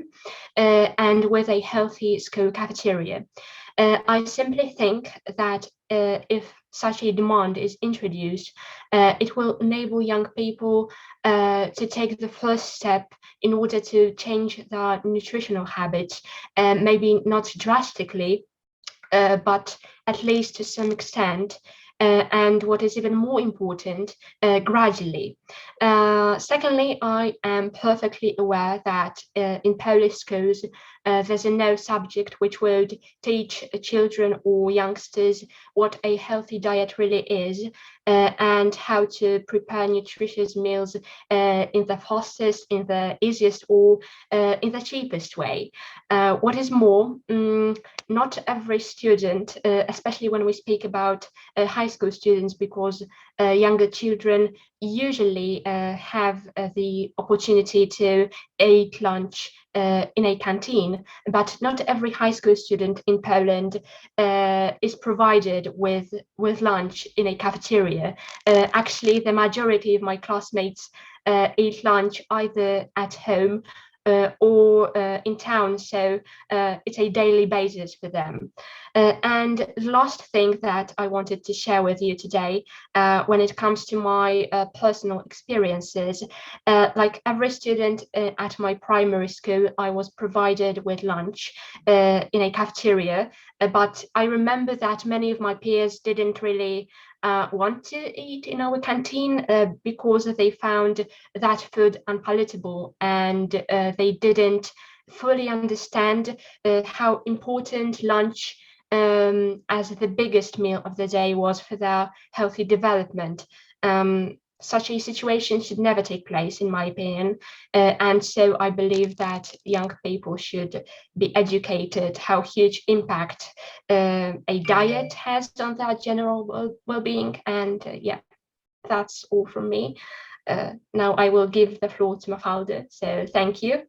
and with a healthy school cafeteria. I simply think that if such a demand is introduced, it will enable young people to take the first step in order to change their nutritional habits, maybe not drastically, but at least to some extent. And what is even more important, gradually. Secondly, I am perfectly aware that in Polish schools, there's no subject which would teach children or youngsters what a healthy diet really is, and how to prepare nutritious meals in the fastest, in the easiest, or in the cheapest way. What is more, not every student, especially when we speak about high school students, because younger children usually have the opportunity to eat lunch in a canteen, but not every high school student in Poland is provided with lunch in a cafeteria. Actually, the majority of my classmates eat lunch either at home or in town, so it's a daily basis for them. And the last thing that I wanted to share with you today, when it comes to my personal experiences, like every student at my primary school, I was provided with lunch in a cafeteria, but I remember that many of my peers didn't really want to eat in our canteen because they found that food unpalatable, and they didn't fully understand how important lunch as the biggest meal of the day was for their healthy development. Such a situation should never take place, in my opinion, and so I believe that young people should be educated how huge impact a diet has on their general well-being. And yeah, that's all from me. Now I will give the floor to Mafalda, so thank you.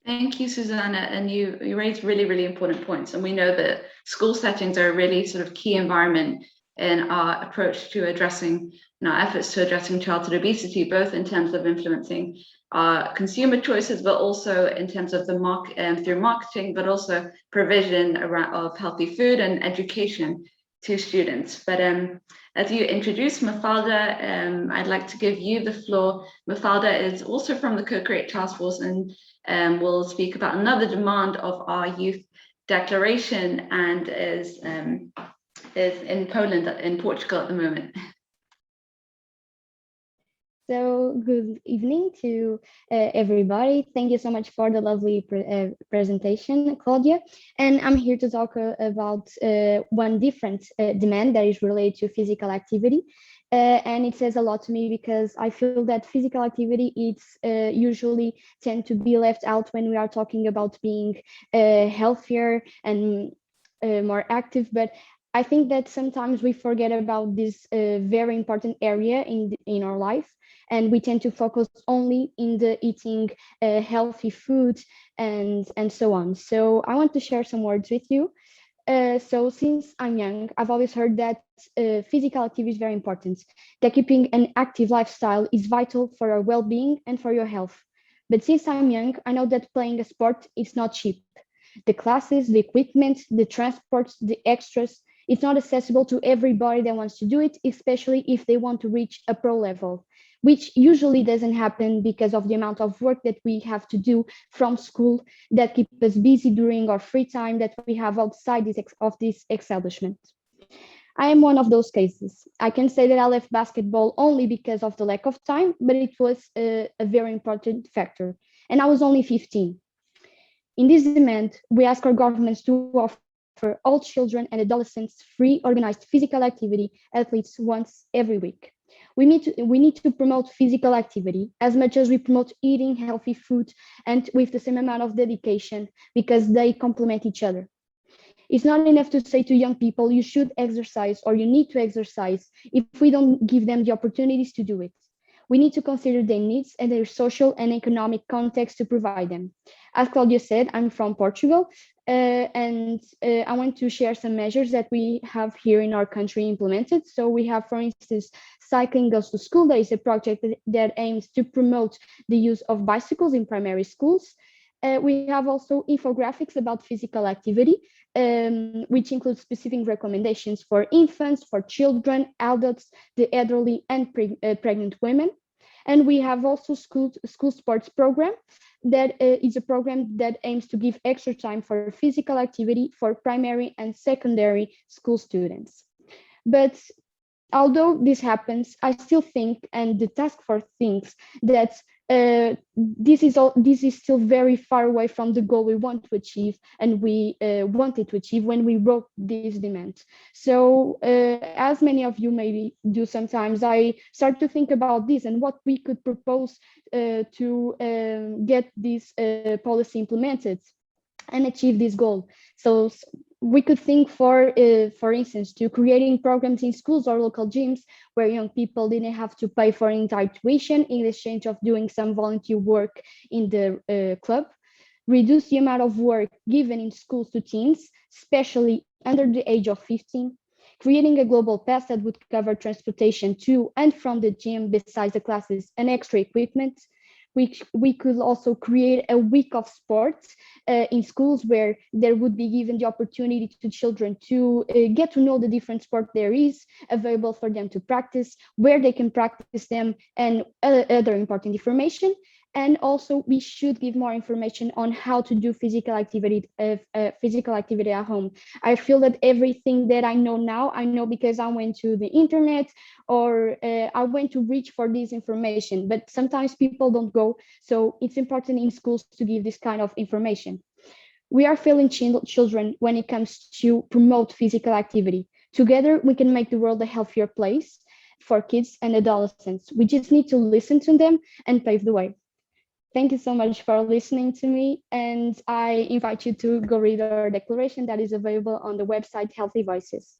Thank you, Susanna. And you raised really, really important points. And we know that school settings are a really sort of key environment in our approach to addressing, in our efforts to addressing childhood obesity, both in terms of influencing our consumer choices, but also in terms of the through marketing, but also provision of healthy food and education to students. But as you introduced Mafalda, I'd like to give you the floor. Mafalda is also from the Co-Create Task Force, and will speak about another demand of our youth declaration, and is in Poland, in Portugal at the moment. So good evening to everybody. Thank you so much for the lovely presentation, Claudia. And I'm here to talk about one different demand that is related to physical activity. And it says a lot to me because I feel that physical activity usually tend to be left out when we are talking about being healthier and more active. But I think that sometimes we forget about this very important area in our life, and we tend to focus only in the eating healthy food and so on. So I want to share some words with you. So since I'm young, I've always heard that physical activity is very important, that keeping an active lifestyle is vital for your well-being and for your health. But since I'm young, I know that playing a sport is not cheap. The classes, the equipment, the transports, the extras, it's not accessible to everybody that wants to do it, especially if they want to reach a pro level, which usually doesn't happen because of the amount of work that we have to do from school that keep us busy during our free time that we have outside of this establishment. I am one of those cases. I can say that I left basketball only because of the lack of time, but it was a very important factor. And I was only 15. In this demand, we ask our governments to offer all children and adolescents free organized physical activity at least once every week. We need to promote physical activity as much as we promote eating healthy food, and with the same amount of dedication, because they complement each other. It's not enough to say to young people, you should exercise or you need to exercise, if we don't give them the opportunities to do it. We need to consider their needs and their social and economic context to provide them. As Claudia said, I'm from Portugal, and I want to share some measures that we have here in our country implemented. So we have, for instance, Cycling Goes to School. That is a project that aims to promote the use of bicycles in primary schools. We have also infographics about physical activity, which includes specific recommendations for infants, for children, adults, the elderly, and pregnant women. And we have also school sports program that is a program that aims to give extra time for physical activity for primary and secondary school students. But although this happens, I still think, and the task force thinks, that this is still very far away from the goal we want to achieve, and we wanted to achieve when we wrote this demand. So as many of you maybe do sometimes, I start to think about this and what we could propose to get this policy implemented and achieve this goal. So we could think, for instance, to creating programs in schools or local gyms where young people didn't have to pay for entire tuition in exchange of doing some volunteer work in the club. Reduce the amount of work given in schools to teens, especially under the age of 15. Creating a global pass that would cover transportation to and from the gym besides the classes and extra equipment. We could also create a week of sports in schools where there would be given the opportunity to children to get to know the different sport there is available for them to practice, where they can practice them, and other important information. And also, we should give more information on how to do physical activity at home. I feel that everything that I know now, I know because I went to the internet or I went to reach for this information, but sometimes people don't go. So it's important in schools to give this kind of information. We are failing children when it comes to promote physical activity. Together, we can make the world a healthier place for kids and adolescents. We just need to listen to them and pave the way. Thank you so much for listening to me, and I invite you to go read our declaration that is available on the website Healthy Voices.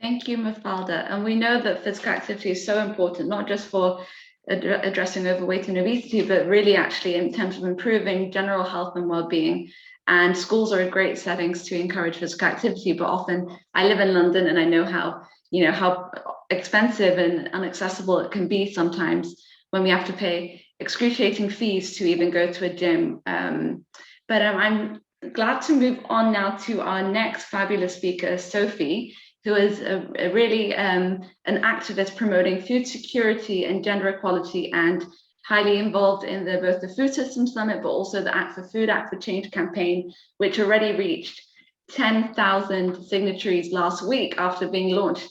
Thank you, Mafalda. And we know that physical activity is so important, not just for addressing overweight and obesity, but really actually in terms of improving general health and well-being. And schools are great settings to encourage physical activity, but often I live in London and I know how expensive and inaccessible it can be sometimes when we have to pay excruciating fees to even go to a gym. But I'm glad to move on now to our next fabulous speaker, Sophie, who is really an activist promoting food security and gender equality, and highly involved in both the Food Systems Summit, but also the Act for Food, Act for Change campaign, which already reached 10,000 signatories last week after being launched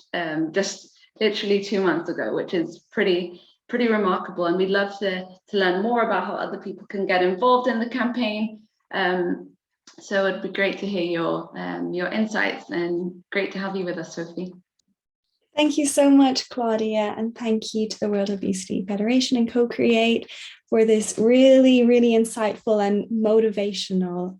just literally 2 months ago, which is pretty remarkable. And we'd love to learn more about how other people can get involved in the campaign. So it'd be great to hear your insights, and great to have you with us, Sophie. Thank you so much, Claudia, and thank you to the World Obesity Federation and Co-Create for this really, really insightful and motivational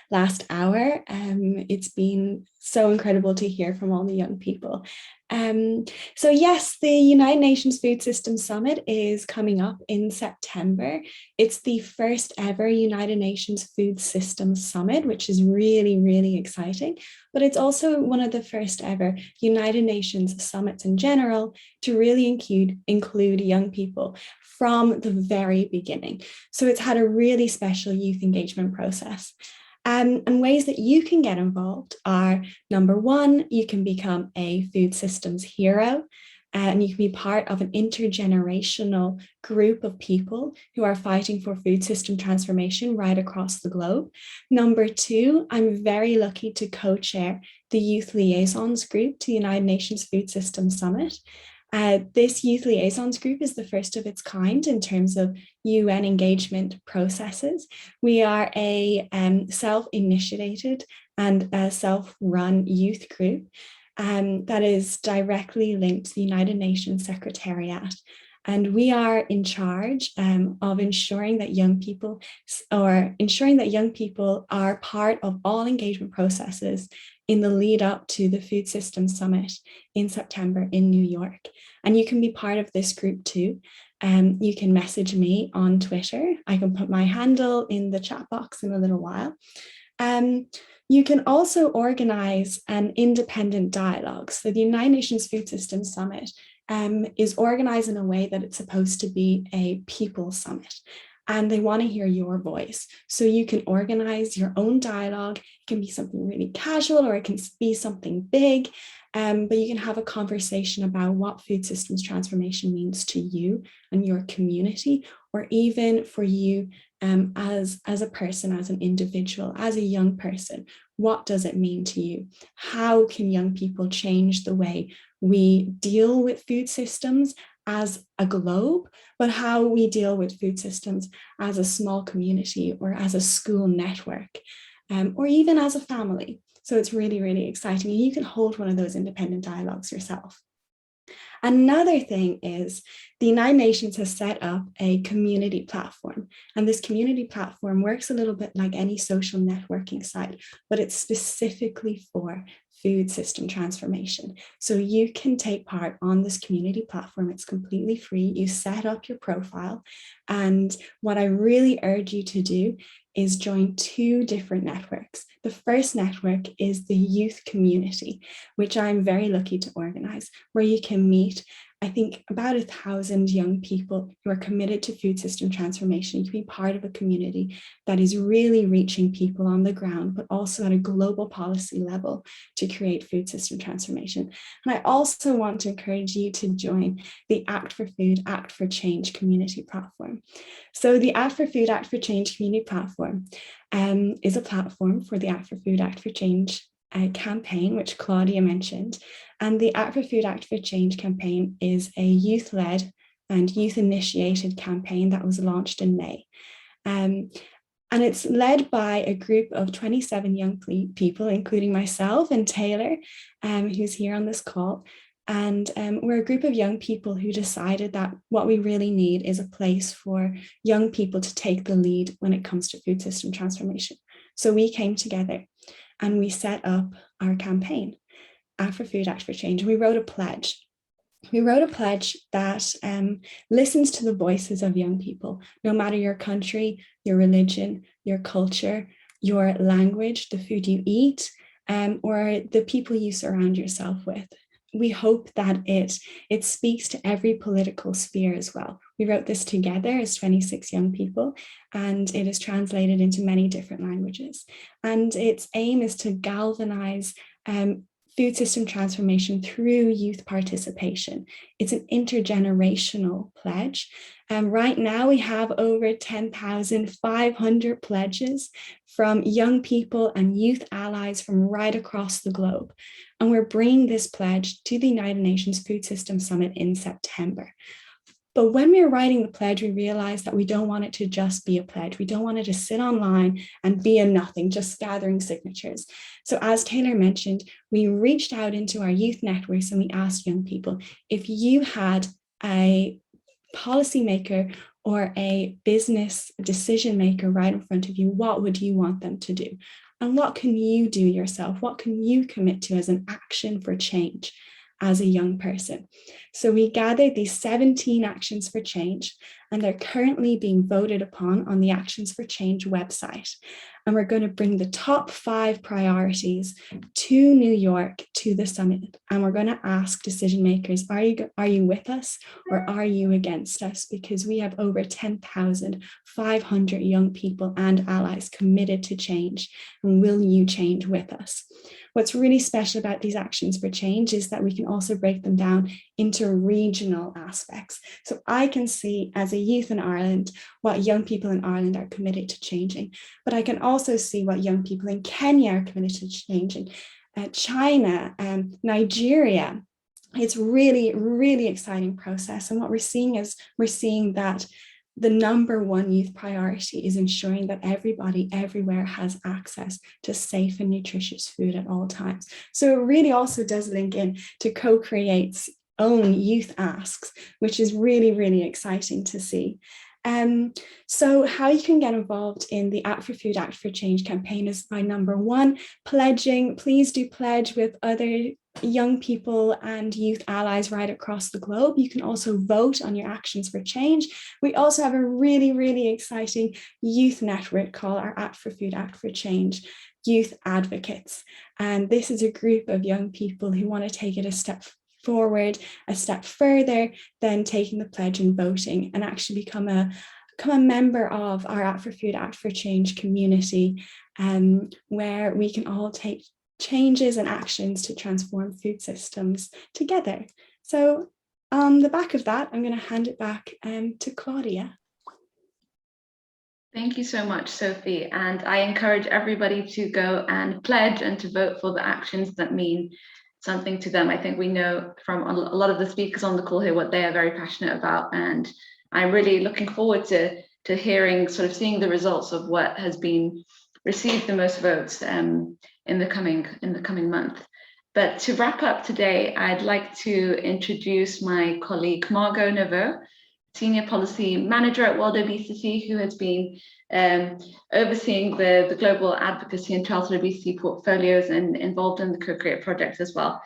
last hour. It's been so incredible to hear from all the young people. So yes, the United Nations Food Systems Summit is coming up in September. It's the first ever United Nations Food Systems Summit, which is really, really exciting. But it's also one of the first ever United Nations summits in general to really include young people from the very beginning. So it's had a really special youth engagement process. And ways that you can get involved are, number one, you can become a food systems hero, and you can be part of an intergenerational group of people who are fighting for food system transformation right across the globe. Number two, I'm very lucky to co-chair the Youth Liaisons Group to the United Nations Food Systems Summit. This Youth Liaisons Group is the first of its kind in terms of UN engagement processes. We are a self-initiated and a self-run youth group. that is directly linked to the United Nations Secretariat. And we are in charge of ensuring that young people are part of all engagement processes in the lead up to the Food Systems Summit in September in New York. And you can be part of this group too. You can message me on Twitter. I can put my handle in the chat box in a little while. You can also organize an independent dialogue. So the United Nations Food Systems Summit is organized in a way that it's supposed to be a people summit, and they want to hear your voice. So you can organize your own dialogue. It can be something really casual, or it can be something big, but you can have a conversation about what food systems transformation means to you and your community, or even for you as a person, as an individual, as a young person. What does it mean to you? How can young people change the way we deal with food systems as a globe, but how we deal with food systems as a small community, or as a school network, or even as a family? So it's really, really exciting. You can hold one of those independent dialogues yourself. Another thing is the United Nations has set up a community platform, and this community platform works a little bit like any social networking site, but it's specifically for food system transformation. So you can take part on this community platform. It's completely free. You set up your profile, and what I really urge you to do is join 2 different networks. The first network is the youth community, which I'm very lucky to organize, where you can meet, I think, about 1,000 young people who are committed to food system transformation. You can be part of a community that is really reaching people on the ground, but also at a global policy level to create food system transformation. And I also want to encourage you to join the Act for Food, Act for Change community platform. So the Act for Food, Act for Change community platform is a platform for the Act for Food, Act for Change campaign, which Claudia mentioned. And the Act for Food, Act for Change campaign is a youth-led and youth-initiated campaign that was launched in May. And it's led by a group of 27 young people, including myself and Taylor, who's here on this call. And we're a group of young people who decided that what we really need is a place for young people to take the lead when it comes to food system transformation. So we came together and we set up our campaign, Act for Food, Act for Change. We wrote a pledge. We wrote a pledge that listens to the voices of young people, no matter your country, your religion, your culture, your language, the food you eat, or the people you surround yourself with. We hope that it speaks to every political sphere as well. We wrote this together as 26 young people, and it is translated into many different languages. And its aim is to galvanize food system transformation through youth participation. It's an intergenerational pledge. Right now we have over 10,500 pledges from young people and youth allies from right across the globe. And we're bringing this pledge to the United Nations Food Systems Summit in September. But when we were writing the pledge, we realized that we don't want it to just be a pledge. We don't want it to sit online and be a nothing, just gathering signatures. So as Taylor mentioned, we reached out into our youth networks and we asked young people, if you had a policymaker or a business decision maker right in front of you, what would you want them to do? And what can you do yourself? What can you commit to as an action for change as a young person? So we gathered these 17 actions for change, and they're currently being voted upon on the Actions for Change website. And we're going to bring the top 5 priorities to New York to the summit. And we're going to ask decision makers, are you with us or are you against us? Because we have over 10,500 young people and allies committed to change. And will you change with us? What's really special about these actions for change is that we can also break them down into regional aspects. So I can see as a youth in Ireland what young people in Ireland are committed to changing, but I can also see what young people in Kenya are committed to changing, China, Nigeria. It's really, really exciting process. And what we're seeing is we're seeing that the #1 youth priority is ensuring that everybody everywhere has access to safe and nutritious food at all times. So it really also does link in to Co-Create's own youth asks, which is really, really exciting to see. So how you can get involved in the Act for Food, Act for Change campaign is by #1, pledging. Please do pledge with other young people and youth allies right across the globe. You can also vote on your actions for change. We also have a really, really exciting youth network called our Act for Food, Act for Change Youth Advocates. And this is a group of young people who want to take it a step forward, a step further than taking the pledge and voting, and actually become a member of our Act for Food, Act for Change community, where we can all take changes and actions to transform food systems together. So on the back of that, I'm going to hand it back to Claudia. Thank you so much, Sophie. And I encourage everybody to go and pledge and to vote for the actions that mean something to them. I think we know from a lot of the speakers on the call here what they are very passionate about. And I'm really looking forward to hearing, seeing the results of what has been received the most votes in the coming month. But to wrap up today, I'd like to introduce my colleague Margot Neveu, Senior Policy Manager at World Obesity, who has been overseeing the global advocacy and childhood obesity portfolios and involved in the Co-Create project as well.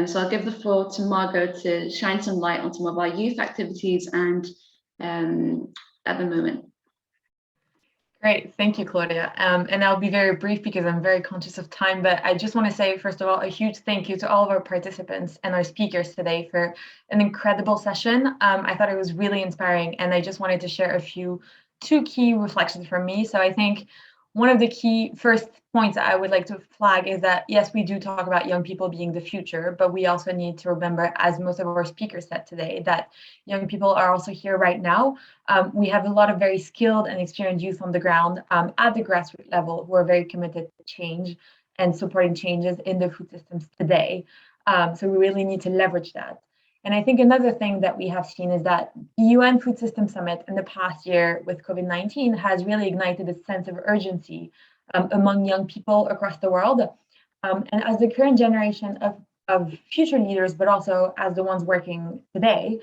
So I'll give the floor to Margot to shine some light on some of our youth activities and at the moment. Great, thank you, Claudia. And I'll be very brief because I'm very conscious of time, but I just want to say, first of all, a huge thank you to all of our participants and our speakers today for an incredible session. I thought it was really inspiring, and I just wanted to share two key reflections from me. So I think one of the key first points I would like to flag is that, yes, we do talk about young people being the future, but we also need to remember, as most of our speakers said today, that young people are also here right now. We have a lot of very skilled and experienced youth on the ground at the grassroots level who are very committed to change and supporting changes in the food systems today. So we really need to leverage that. And I think another thing that we have seen is that the UN Food System Summit in the past year with COVID-19 has really ignited a sense of urgency among young people across the world. And as the current generation of future leaders, but also as the ones working today,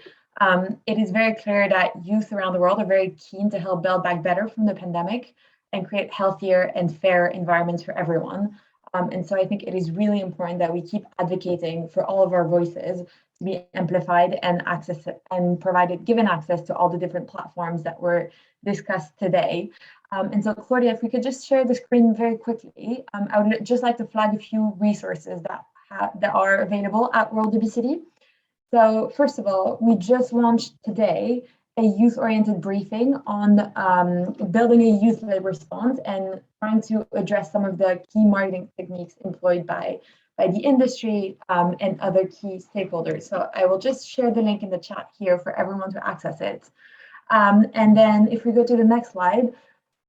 it is very clear that youth around the world are very keen to help build back better from the pandemic and create healthier and fairer environments for everyone. And so I think it is really important that we keep advocating for all of our voices to be amplified and given access to all the different platforms that were discussed today. And so, Claudia, if we could just share the screen very quickly, I would just like to flag a few resources that are available at World Obesity. So first of all, we just launched today a youth-oriented briefing on building a youth-led response and trying to address some of the key marketing techniques employed by the industry and other key stakeholders. So I will just share the link in the chat here for everyone to access it. And then if we go to the next slide,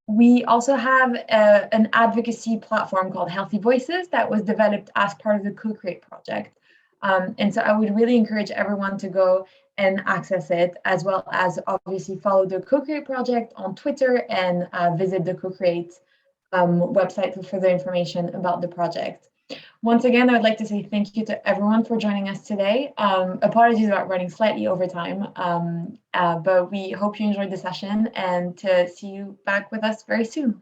we also have an advocacy platform called Healthy Voices that was developed as part of the Co-Create project. And so I would really encourage everyone to go and access it, as well as obviously follow the Co-Create project on Twitter and visit the Co-Create website for further information about the project. Once again, I would like to say thank you to everyone for joining us today. Apologies about running slightly over time, but we hope you enjoyed the session and to see you back with us very soon.